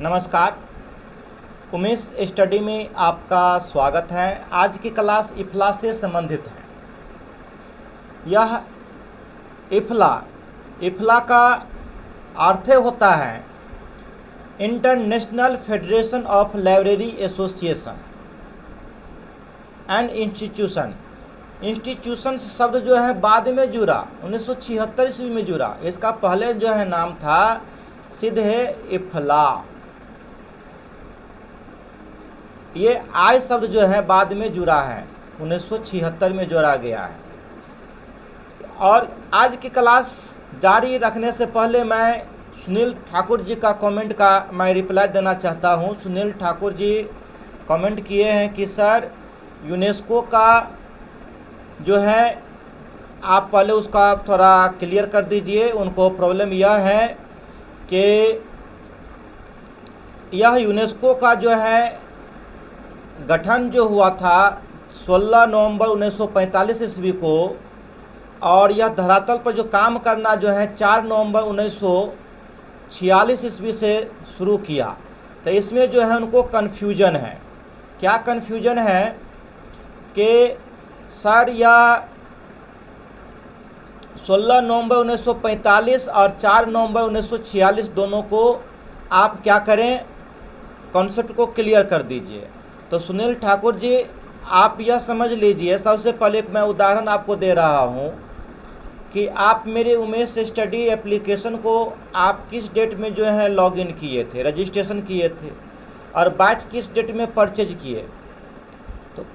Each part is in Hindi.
नमस्कार। उमेश स्टडी में आपका स्वागत है। आज की क्लास इफ्ला से संबंधित है। यह इफ्ला का अर्थ होता है international federation of library association and institution. Institution शब्द जो है बाद में जुड़ा, 1976 ईस्वी में जुड़ा। इसका पहले जो है नाम था सीधे इफ्ला। ये आई शब्द जो है बाद में जुड़ा है, 1976 में जोड़ा गया है। और आज की क्लास जारी रखने से पहले मैं सुनील ठाकुर जी का कमेंट का मैं रिप्लाई देना चाहता हूं। सुनील ठाकुर जी कमेंट किए हैं कि सर यूनेस्को का जो है आप पहले उसका थोड़ा क्लियर कर दीजिए। उनको प्रॉब्लम यह है कि यह यूनेस्को का जो है गठन जो हुआ था 16 नवंबर 1945 ईस्वी को, और यह धरातल पर जो काम करना जो है 4 नवंबर 1946 ईस्वी से शुरू किया। तो इसमें जो है उनको कन्फ्यूजन है। क्या कन्फ्यूजन है कि सर यह 16 नवंबर 1945 और 4 नवंबर 1946 दोनों को आप क्या करें, कॉन्सेप्ट को क्लियर कर दीजिए। तो सुनील ठाकुर जी आप यह समझ लीजिए, सबसे पहले एक मैं उदाहरण आपको दे रहा हूं कि आप मेरे उमेश स्टडी एप्लीकेशन को आप किस डेट में जो है लॉगिन किए थे, रजिस्ट्रेशन किए थे, और बैच किस डेट में परचेज किए। तो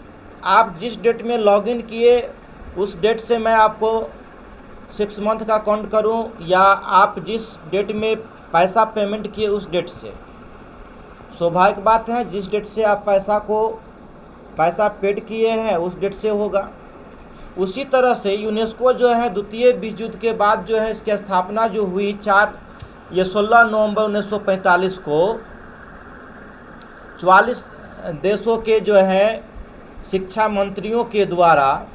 आप जिस डेट में लॉगिन किए उस डेट से मैं आपको 6 मंथ का काउंट करूं, या आप जिस डेट में पैसा पेमेंट किए उस डेट से। स्वाभाविक बात है, जिस डेट से आप पैसा पेड किए हैं उस डेट से होगा। उसी तरह से यूनेस्को जो है द्वितीय विश्व युद्ध के बाद जो है इसकी स्थापना जो हुई 16 नवंबर 1945 को 44 देशों के जो है शिक्षा मंत्रियों के द्वारा,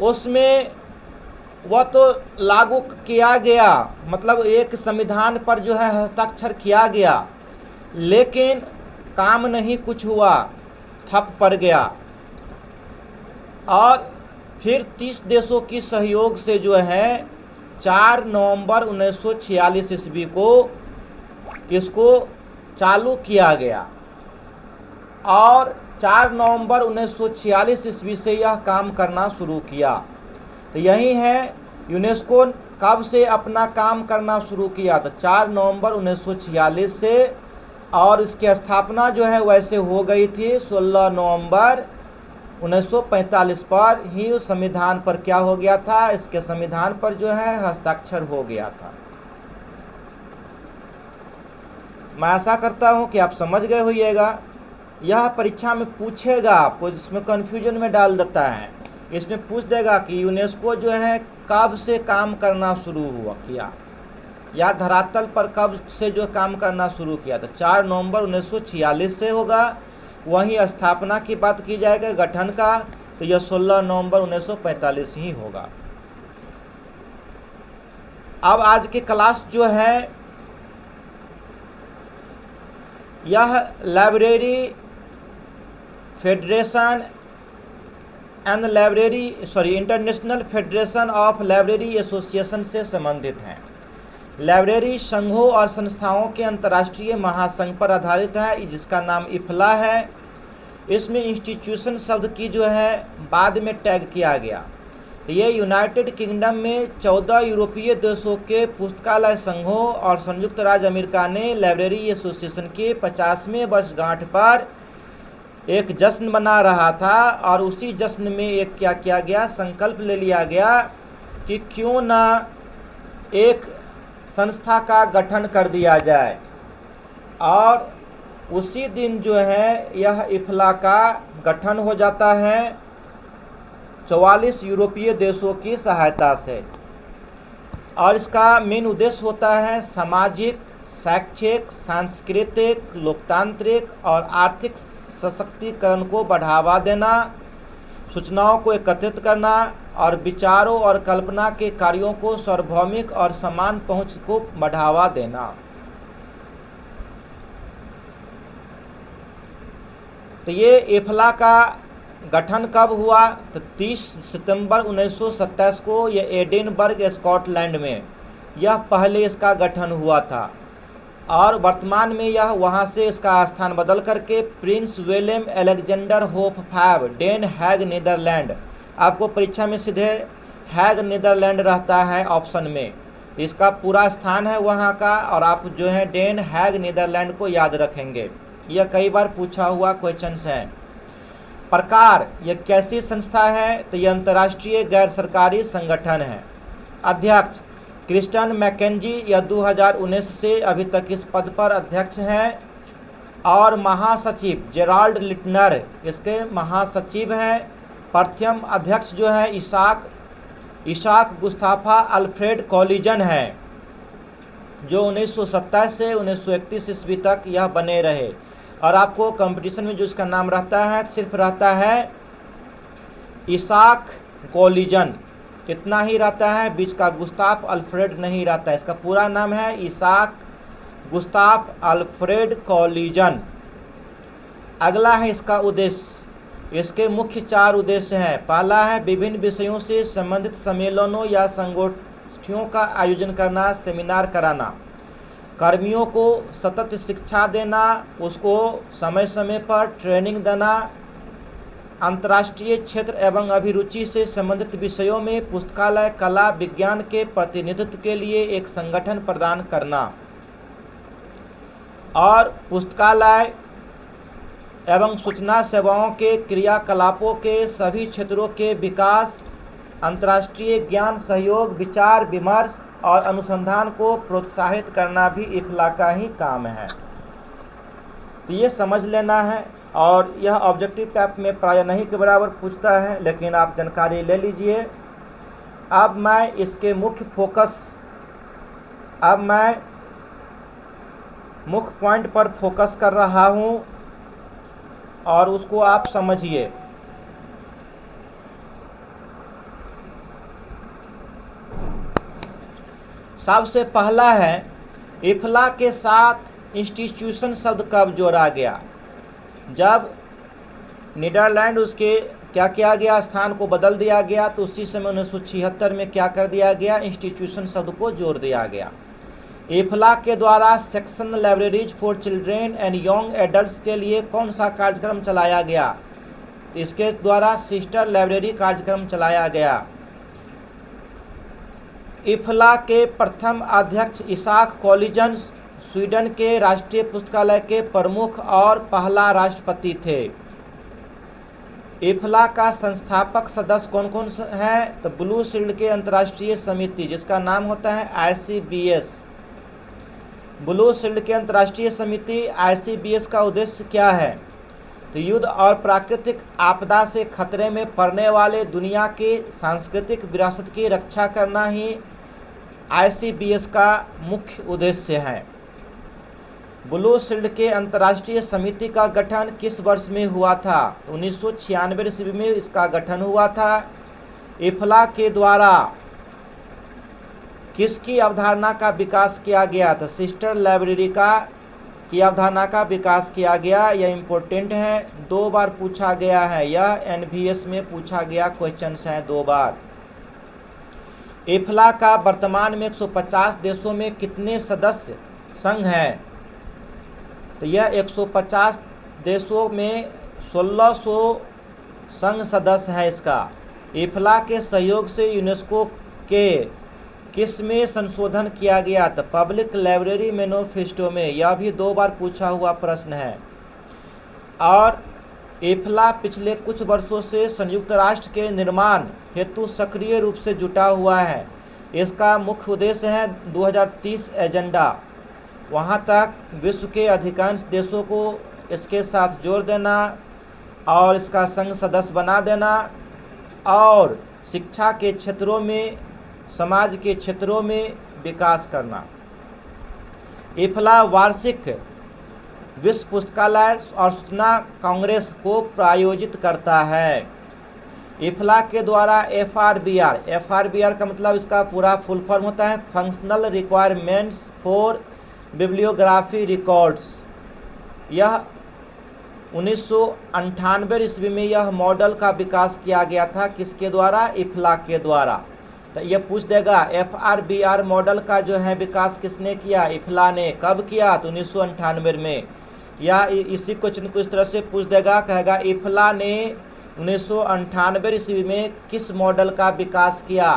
उसमें वह तो लागू किया गया, मतलब एक संविधान पर जो है हस्ताक्षर किया गया, लेकिन काम नहीं कुछ हुआ, ठप पड़ गया। और फिर 30 देशों की सहयोग से जो है 4 नवंबर 1946 ईस्वी को इसको चालू किया गया, और 4 नवंबर 1946 ईस्वी से यह काम करना शुरू किया। तो यही है यूनेस्को कब से अपना काम करना शुरू किया, तो 4 नवंबर 1946 से, और इसकी स्थापना जो है वैसे हो गई थी 16 नवंबर 1945 पर ही। उस संविधान पर क्या हो गया था, इसके संविधान पर जो है हस्ताक्षर हो गया था। मैं आशा करता हूं कि आप समझ गए होइएगा। यह परीक्षा में पूछेगा आपको, जिसमें कन्फ्यूजन में डाल देता है। इसमें पूछ देगा कि यूनेस्को जो है कब से काम करना शुरू किया, या धरातल पर कब से जो काम करना शुरू किया। तो 4 नवंबर 1946 से होगा। वहीं स्थापना की बात की जाएगी गठन का, तो यह 16 नवंबर 1945 ही होगा। अब आज की क्लास जो है यह library federation international federation of library association से संबंधित है। लाइब्रेरी संघों और संस्थाओं के अंतर्राष्ट्रीय महासंघ पर आधारित है, जिसका नाम इफ्ला है। इसमें इंस्टीट्यूशन शब्द की जो है बाद में टैग किया गया। तो ये यूनाइटेड किंगडम में 14 यूरोपीय देशों के पुस्तकालय संघों और संयुक्त राज्य अमेरिका ने लाइब्रेरी एसोसिएशन के 50वें वर्षगांठ पर एक जश्न मना रहा था, और उसी जश्न में एक क्या किया गया, संकल्प ले लिया गया कि क्यों ना एक संस्था का गठन कर दिया जाए। और उसी दिन जो है यह इफ्ला का गठन हो जाता है 44 यूरोपीय देशों की सहायता से। और इसका मेन उद्देश्य होता है सामाजिक, शैक्षिक, सांस्कृतिक, लोकतांत्रिक और आर्थिक सशक्तिकरण को बढ़ावा देना, सूचनाओं को एकत्रित करना और विचारों और कल्पना के कार्यों को सार्वभौमिक और समान पहुंच को बढ़ावा देना। तो ये इफला का गठन कब हुआ? तो 30 सितंबर 1927 को ये एडिनबर्ग स्कॉटलैंड में यह पहले इसका गठन हुआ था और वर्तमान में यह वहाँ से इसका स्थान बदल करके Prince William Alexander Hope 5 Den Haag Netherlands, आपको परीक्षा में सीधे हैग नीदरलैंड रहता है ऑप्शन में, इसका पूरा स्थान है वहाँ का, और आप जो है डेन हैग नीदरलैंड को याद रखेंगे, यह कई बार पूछा हुआ क्वेश्चंस है। प्रकार, यह कैसी संस्था है? तो यह अंतर्राष्ट्रीय गैर सरकारी संगठन है। अध्यक्ष क्रिस्टन मैकेंजी, यह 2019 से अभी तक इस पद पर अध्यक्ष हैं। और महासचिव जेराल्ड लिटनर इसके महासचिव हैं। प्रथम अध्यक्ष जो है इसाक गुस्ताफा अल्फ्रेड कॉलिजन है, जो 1927 से 1931 ईस्वी तक यह बने रहे। और आपको कंपटीशन में जो इसका नाम रहता है सिर्फ रहता है इसाक कॉलिजन, कितना ही रहता है, बीच का गुस्ताफ अल्फ्रेड नहीं रहता है। इसका पूरा नाम है इसाक गुस्ताफ अल्फ्रेड कॉलिजन। अगला है इसका उद्देश्य। इसके मुख्य 4 उद्देश्य हैं। पहला है विभिन्न विषयों से संबंधित सम्मेलनों या संगोष्ठियों का आयोजन करना, सेमिनार कराना, कर्मियों को सतत शिक्षा देना, उसको समय समय पर ट्रेनिंग देना, अंतर्राष्ट्रीय क्षेत्र एवं अभिरुचि से संबंधित विषयों में पुस्तकालय, कला, विज्ञान के प्रतिनिधित्व के लिए एक संगठन प्रदान करना, और पुस्तकालय एवं सूचना सेवाओं के क्रियाकलापों के सभी क्षेत्रों के विकास, अंतर्राष्ट्रीय ज्ञान सहयोग, विचार विमर्श और अनुसंधान को प्रोत्साहित करना भी इफला का ही काम है। तो ये समझ लेना है, और यह ऑब्जेक्टिव टाइप में प्राय नहीं के बराबर पूछता है, लेकिन आप जानकारी ले लीजिए। अब मैं इसके मुख्य पॉइंट पर फोकस कर रहा हूँ और उसको आप समझिए। सबसे पहला है इफला के साथ इंस्टीट्यूशन शब्द कब जोड़ा गया? जब नीदरलैंड उसके क्या किया गया, स्थान को बदल दिया गया, तो उसी समय 1976 में क्या कर दिया गया, इंस्टीट्यूशन शब्द को जोड़ दिया गया। इफला के द्वारा section libraries for children and young adults के लिए कौन सा कार्यक्रम चलाया गया? इसके द्वारा सिस्टर लाइब्रेरी कार्यक्रम चलाया गया। इफला के प्रथम अध्यक्ष इसाक कॉलिजन स्वीडन के राष्ट्रीय पुस्तकालय के प्रमुख और पहला राष्ट्रपति थे। इफला का संस्थापक सदस्य कौन कौन हैं? तो ब्लू शील्ड के अंतर्राष्ट्रीय समिति, जिसका नाम होता है ICBS। ब्लू शील्ड के अंतर्राष्ट्रीय समिति ICBS का उद्देश्य क्या है? तो युद्ध और प्राकृतिक आपदा से खतरे में पड़ने वाले दुनिया के सांस्कृतिक विरासत की रक्षा करना ही ICBS का मुख्य उद्देश्य है। ब्लू शील्ड के अंतर्राष्ट्रीय समिति का गठन किस वर्ष में हुआ था? 1996 ईस्वी में इसका गठन हुआ था। इफला के द्वारा किसकी अवधारणा का विकास किया गया? तो सिस्टर लाइब्रेरी की अवधारणा का विकास किया गया। यह इम्पोर्टेंट है, 2 बार पूछा गया है, यह NVS में पूछा गया क्वेश्चन है 2 बार। इफला का वर्तमान में 150 देशों में कितने सदस्य संघ हैं? तो यह 150 देशों में 1600 संघ सदस्य है इसका। इफला के सहयोग से यूनेस्को के किस में संशोधन किया गया? तो पब्लिक लाइब्रेरी मैनिफेस्टो में, यह भी 2 बार पूछा हुआ प्रश्न है। और इफला पिछले कुछ वर्षों से संयुक्त राष्ट्र के निर्माण हेतु सक्रिय रूप से जुटा हुआ है। इसका मुख्य उद्देश्य है 2030 एजेंडा, वहाँ तक विश्व के अधिकांश देशों को इसके साथ जोड़ देना और इसका संघ सदस्य बना देना, और शिक्षा के क्षेत्रों में, समाज के क्षेत्रों में विकास करना। इफला वार्षिक विश्व पुस्तकालय और सूचना कांग्रेस को प्रायोजित करता है। इफला के द्वारा FRBR का मतलब इसका पूरा फुल फॉर्म होता है functional requirements for bibliography records. यह 1998 ईस्वी में यह मॉडल का विकास किया गया था, किसके द्वारा? इफ्ला के द्वारा। तो ये पूछ देगा FRBR मॉडल का जो है विकास किसने किया? इफ्ला ने। कब किया? तो 1998 में। या इसी क्वेश्चन को इस तरह से पूछ देगा, कहेगा इफ्ला ने 1998 ईस्वी में किस मॉडल का विकास किया?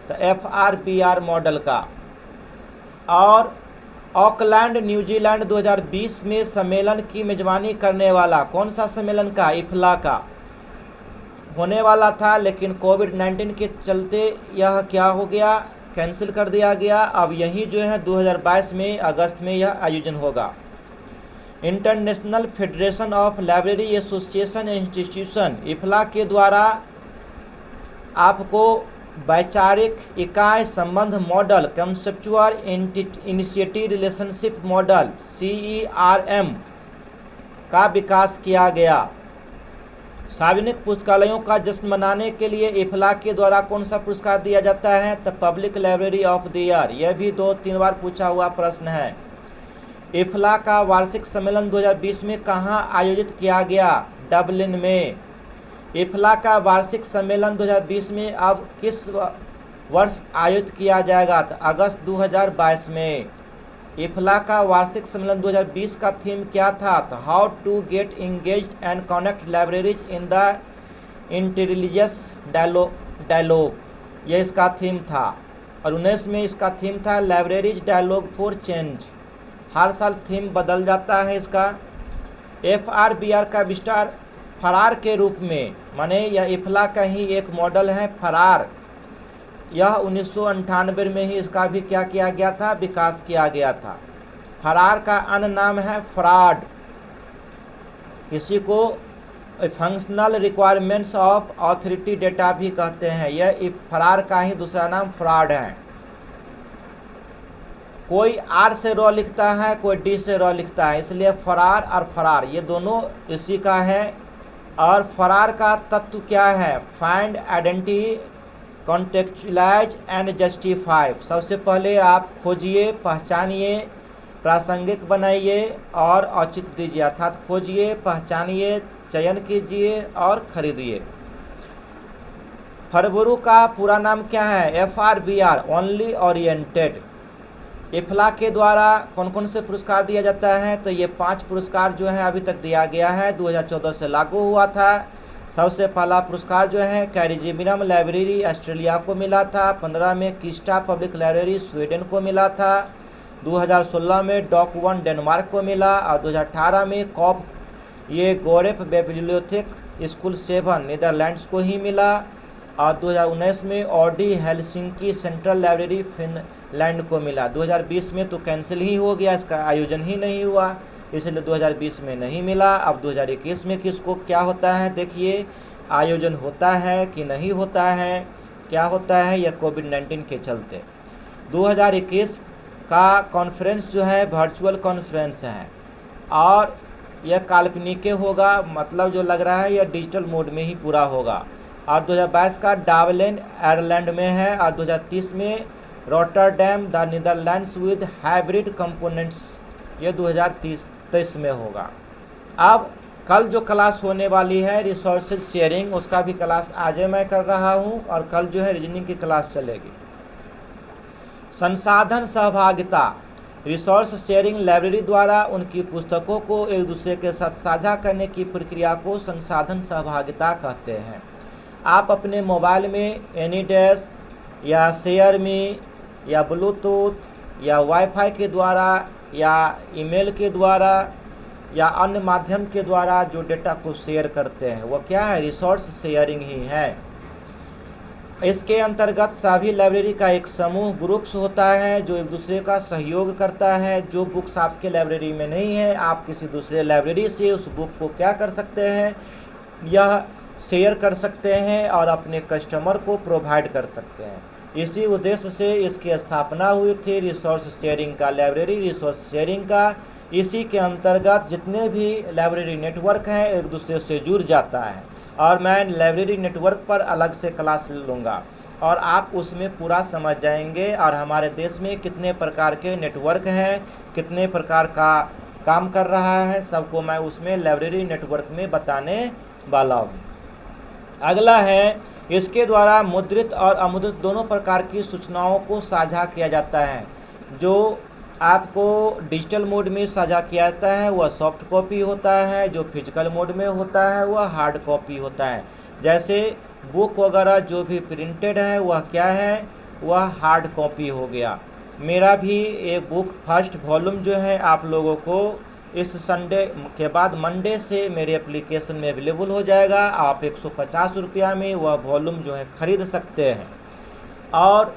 तो FRBR मॉडल का। और ऑकलैंड न्यूजीलैंड 2020 में सम्मेलन की मेजबानी करने वाला कौन सा सम्मेलन का? इफ्ला का होने वाला था, लेकिन कोविड-19 के चलते यह क्या हो गया? कैंसिल कर दिया गया। अब यही जो है 2022 में अगस्त में यह आयोजन होगा। International federation of library association institution, IFLA के द्वारा आपको वैचारिक इकाई संबंध model, conceptual initiative relationship model CERM का विकास किया गया। सार्वजनिक पुस्तकालयों का जश्न मनाने के लिए इफ्ला के द्वारा कौन सा पुरस्कार दिया जाता है? तो public library of the year. यह भी 2-3 बार पूछा हुआ प्रश्न है। इफ्ला का वार्षिक सम्मेलन 2020 में कहाँ आयोजित किया गया? डबलिन में। इफ्ला का वार्षिक सम्मेलन 2020 में अब किस वर्ष आयोजित किया जाएगा? तो अगस्त 2022 में। इफ्ला का वार्षिक सम्मेलन 2020 का थीम क्या था? तो how to get engaged and connect libraries in the intelligence dialogue, यह इसका थीम था। और 19 में इसका थीम था लाइब्रेरीज डायलॉग फॉर चेंज। हर साल थीम बदल जाता है इसका। FRBR का विस्तार फरार के रूप में, माने यह इफ्ला का ही एक मॉडल है फरार। यह 1998 में ही इसका भी क्या किया गया था? विकास किया गया था। फरार का अन्य नाम है फ्रॉड। इसी को functional requirements of authority data भी कहते हैं। यह फरार का ही दूसरा नाम फ्रॉड है। कोई R से रॉ लिखता है, कोई D से रॉ लिखता है, इसलिए फरार और फरार ये दोनों इसी का है। और फरार का तत्व क्या है? Find, identity, contextualise and justify. सबसे पहले आप खोजिए, पहचानिए, प्रासंगिक बनाइए और औचित्य दीजिए, अर्थात खोजिए, पहचानिए, चयन कीजिए और खरीदिए। फरवरू का पूरा नाम क्या है? FRBR only oriented. इफ्ला के द्वारा कौन कौन से पुरस्कार दिया जाता है? तो ये 5 पुरस्कार जो है अभी तक दिया गया है, 2014 से लागू हुआ था। सबसे पहला पुरस्कार जो है कैरिजिबिनम लाइब्रेरी ऑस्ट्रेलिया को मिला था। 15 में किस्टा पब्लिक लाइब्रेरी स्वीडन को मिला था। 2016 में डॉक 1 डेनमार्क को मिला। और 2018 में कॉप ये गोरेफ बिब्लियोथेक स्कूल 7 नीदरलैंड्स को ही मिला। और 2019 में Audi Helsinki central library Finland को मिला। 2020 में तो कैंसिल ही हो गया, इसका आयोजन ही नहीं हुआ, इसलिए 2020 में नहीं मिला। अब 2021 में किसको क्या होता है? देखिए, आयोजन होता है कि नहीं होता है, क्या होता है? यह कोविड-19 के चलते 2021 का कॉन्फ्रेंस जो है वर्चुअल कॉन्फ्रेंस है और यह काल्पनिक होगा, मतलब जो लग रहा है यह डिजिटल मोड में ही पूरा होगा। और 2022 का डबलिन आयरलैंड में है। और 2030 में Rotterdam the Netherlands with hybrid components, ये 2023 में होगा। अब कल जो क्लास होने वाली है रिसोर्सेज शेयरिंग, उसका भी क्लास आज मैं कर रहा हूँ और कल जो है रीजनिंग की क्लास चलेगी। संसाधन सहभागिता, रिसोर्स शेयरिंग लाइब्रेरी द्वारा उनकी पुस्तकों को एक दूसरे के साथ साझा करने की प्रक्रिया को संसाधन सहभागिता कहते हैं। आप अपने मोबाइल में एनीडेस्क या शेयर मी या ब्लूटूथ या वाईफाई के द्वारा या ईमेल के द्वारा या अन्य माध्यम के द्वारा जो डेटा को शेयर करते हैं वो क्या है? रिसोर्स शेयरिंग ही है। इसके अंतर्गत सभी लाइब्रेरी का एक समूह ग्रुप्स होता है जो एक दूसरे का सहयोग करता है। जो बुक्स आपके लाइब्रेरी में नहीं है, आप किसी दूसरे लाइब्रेरी से उस बुक को क्या कर सकते हैं? यह शेयर कर सकते हैं और अपने कस्टमर को प्रोवाइड कर सकते हैं। इसी उद्देश्य से इसकी स्थापना हुई थी रिसोर्स शेयरिंग का, लाइब्रेरी रिसोर्स शेयरिंग का। इसी के अंतर्गत जितने भी लाइब्रेरी नेटवर्क हैं एक दूसरे से जुड़ जाता है और मैं लाइब्रेरी नेटवर्क पर अलग से क्लास लूँगा और आप उसमें पूरा समझ जाएंगे। और हमारे देश में कितने प्रकार के नेटवर्क हैं, कितने प्रकार का काम कर रहा है, सबको मैं उसमें लाइब्रेरी नेटवर्क में बताने वाला हूँ। अगला है, इसके द्वारा मुद्रित और अमुद्रित दोनों प्रकार की सूचनाओं को साझा किया जाता है। जो आपको डिजिटल मोड में साझा किया जाता है वह सॉफ्ट कॉपी होता है, जो फिजिकल मोड में होता है वह हार्ड कॉपी होता है। जैसे बुक वगैरह जो भी प्रिंटेड है वह क्या है, वह हार्ड कॉपी हो गया। मेरा भी एक बुक फर्स्ट वॉल्यूम जो है आप लोगों को इस संडे के बाद मंडे से मेरे एप्लीकेशन में अवेलेबल हो जाएगा। आप 150 रुपया में वह वॉल्यूम जो है ख़रीद सकते हैं और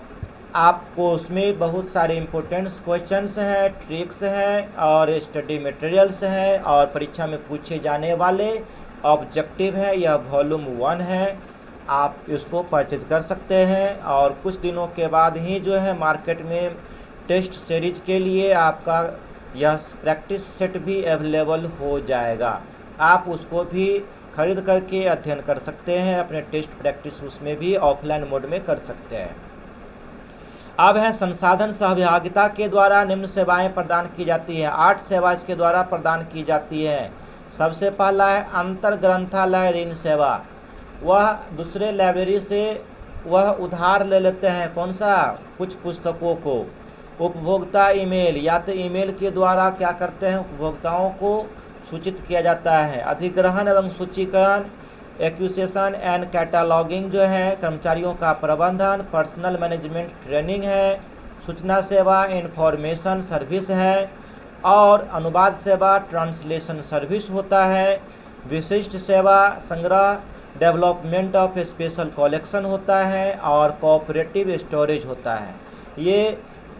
आपको उसमें बहुत सारे इम्पोर्टेंट्स क्वेश्चंस हैं, ट्रिक्स हैं और स्टडी मटेरियल्स हैं और परीक्षा में पूछे जाने वाले ऑब्जेक्टिव है। यह वॉल्यूम 1 है, आप इसको परचेज कर सकते हैं और कुछ दिनों के बाद ही जो है मार्केट में टेस्ट सीरीज के लिए आपका यह प्रैक्टिस सेट भी अवेलेबल हो जाएगा। आप उसको भी खरीद करके अध्ययन कर सकते हैं, अपने टेस्ट प्रैक्टिस उसमें भी ऑफलाइन मोड में कर सकते हैं। अब है संसाधन सहभागिता के द्वारा निम्न सेवाएं प्रदान की जाती है। 8 सेवा इसके द्वारा प्रदान की जाती है। सबसे पहला है अंतर ग्रंथालय ऋण सेवा। वह दूसरे लाइब्रेरी से वह उधार ले लेते हैं, कौन सा, कुछ पुस्तकों को। उपभोक्ता ईमेल, या तो ईमेल के द्वारा क्या करते हैं, उपभोक्ताओं को सूचित किया जाता है। अधिग्रहण एवं सूचीकरण, एक्विजिशन एंड कैटालॉगिंग जो है, कर्मचारियों का प्रबंधन, पर्सनल मैनेजमेंट ट्रेनिंग है। सूचना सेवा इंफॉर्मेशन सर्विस है और अनुवाद सेवा ट्रांसलेशन सर्विस होता है। विशिष्ट सेवा संग्रह डेवलपमेंट ऑफ स्पेशल कलेक्शन होता है और कोऑपरेटिव स्टोरेज होता है। ये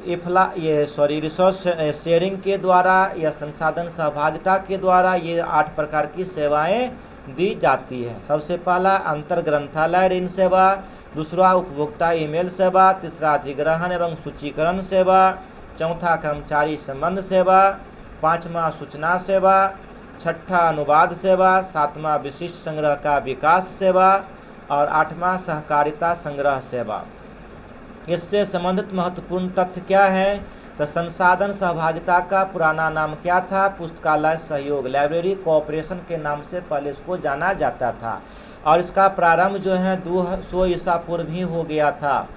रिसोर्स शेयरिंग के द्वारा या संसाधन सहभागिता के द्वारा ये 8 प्रकार की सेवाएं दी जाती है। सबसे पहला अंतर ग्रंथालय ऋण सेवा, दूसरा उपभोक्ता ईमेल सेवा, तीसरा अधिग्रहण एवं सूचीकरण सेवा, चौथा कर्मचारी संबंध सेवा, पाँचवा सूचना सेवा, छठा अनुवाद सेवा, सातवां विशिष्ट संग्रह का विकास सेवा और आठवां सहकारिता संग्रह सेवा। इससे संबंधित महत्वपूर्ण तथ्य क्या है, तो संसाधन सहभागिता का पुराना नाम क्या था, पुस्तकालय सहयोग लाइब्रेरी कोऑपरेशन के नाम से पहले इसको जाना जाता था और इसका प्रारंभ जो है 200 ईसा पूर्व ही हो गया था।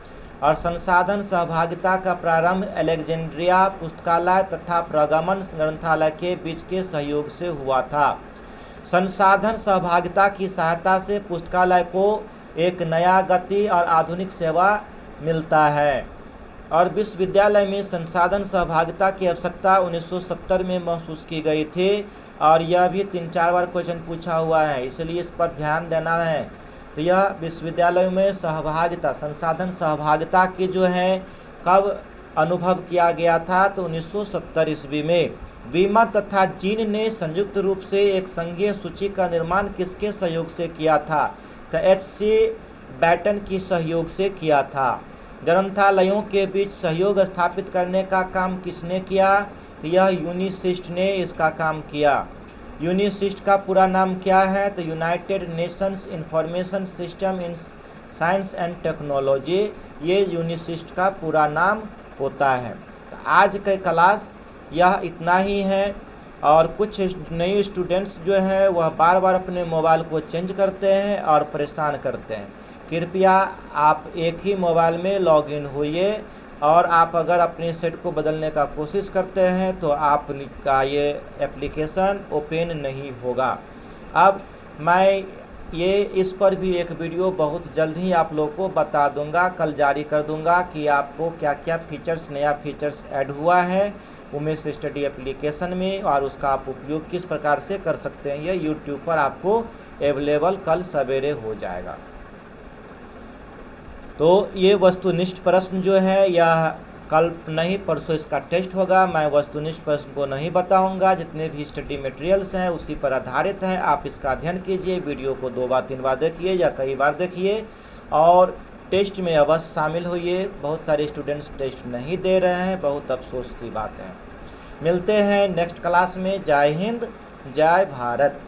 और संसाधन सहभागिता का प्रारंभ अलेक्जेंड्रिया पुस्तकालय तथा प्रगमन ग्रंथालय के बीच के सहयोग से हुआ था। संसाधन सहभागिता की सहायता से पुस्तकालय को एक नया गति और आधुनिक सेवा मिलता है। और विश्वविद्यालय में संसाधन सहभागिता की आवश्यकता 1970 में महसूस की गई थी और यह भी 3-4 बार क्वेश्चन पूछा हुआ है, इसलिए इस पर ध्यान देना है। तो यह विश्वविद्यालय में सहभागिता, संसाधन सहभागिता की जो है कब अनुभव किया गया था, तो 1970 ईस्वी में। वीमर तथा जीन ने संयुक्त रूप से एक संघीय सूची का निर्माण किसके सहयोग से किया था, तो HC बैटन की सहयोग से किया था। ग्रंथालयों के बीच सहयोग स्थापित करने का काम किसने किया, यह यूनिसिस्ट ने इसका काम किया। यूनिसिस्ट का पूरा नाम क्या है, तो United Nations information system in science and technology, ये यूनिसिस्ट का पूरा नाम होता है। तो आज के क्लास यह इतना ही है और कुछ नए स्टूडेंट्स जो है वह बार बार अपने मोबाइल को चेंज करते हैं और परेशान करते हैं। कृपया आप एक ही मोबाइल में लॉगिन होइए और आप अगर अपने सेट को बदलने का कोशिश करते हैं तो आपका ये एप्लीकेशन ओपन नहीं होगा। अब मैं ये इस पर भी एक वीडियो बहुत जल्द ही आप लोगों को बता दूंगा, कल जारी कर दूंगा कि आपको क्या क्या फीचर्स, नया फीचर्स ऐड हुआ है उमेश स्टडी एप्लीकेशन में और उसका आप उपयोग किस प्रकार से कर सकते हैं। ये यूट्यूब पर आपको अवेलेबल कल सवेरे हो जाएगा। तो ये वस्तुनिष्ठ प्रश्न जो है यह कल नहीं परसों इसका टेस्ट होगा। मैं वस्तुनिष्ठ प्रश्न को नहीं बताऊंगा, जितने भी स्टडी मटेरियल्स हैं उसी पर आधारित हैं। आप इसका अध्ययन कीजिए, वीडियो को 2 बार 3 बार देखिए या कई बार देखिए और टेस्ट में अवश्य शामिल होइए। बहुत सारे स्टूडेंट्स टेस्ट नहीं दे रहे हैं, बहुत अफसोस की बात है। मिलते हैं नेक्स्ट क्लास में। जय हिंद, जय भारत।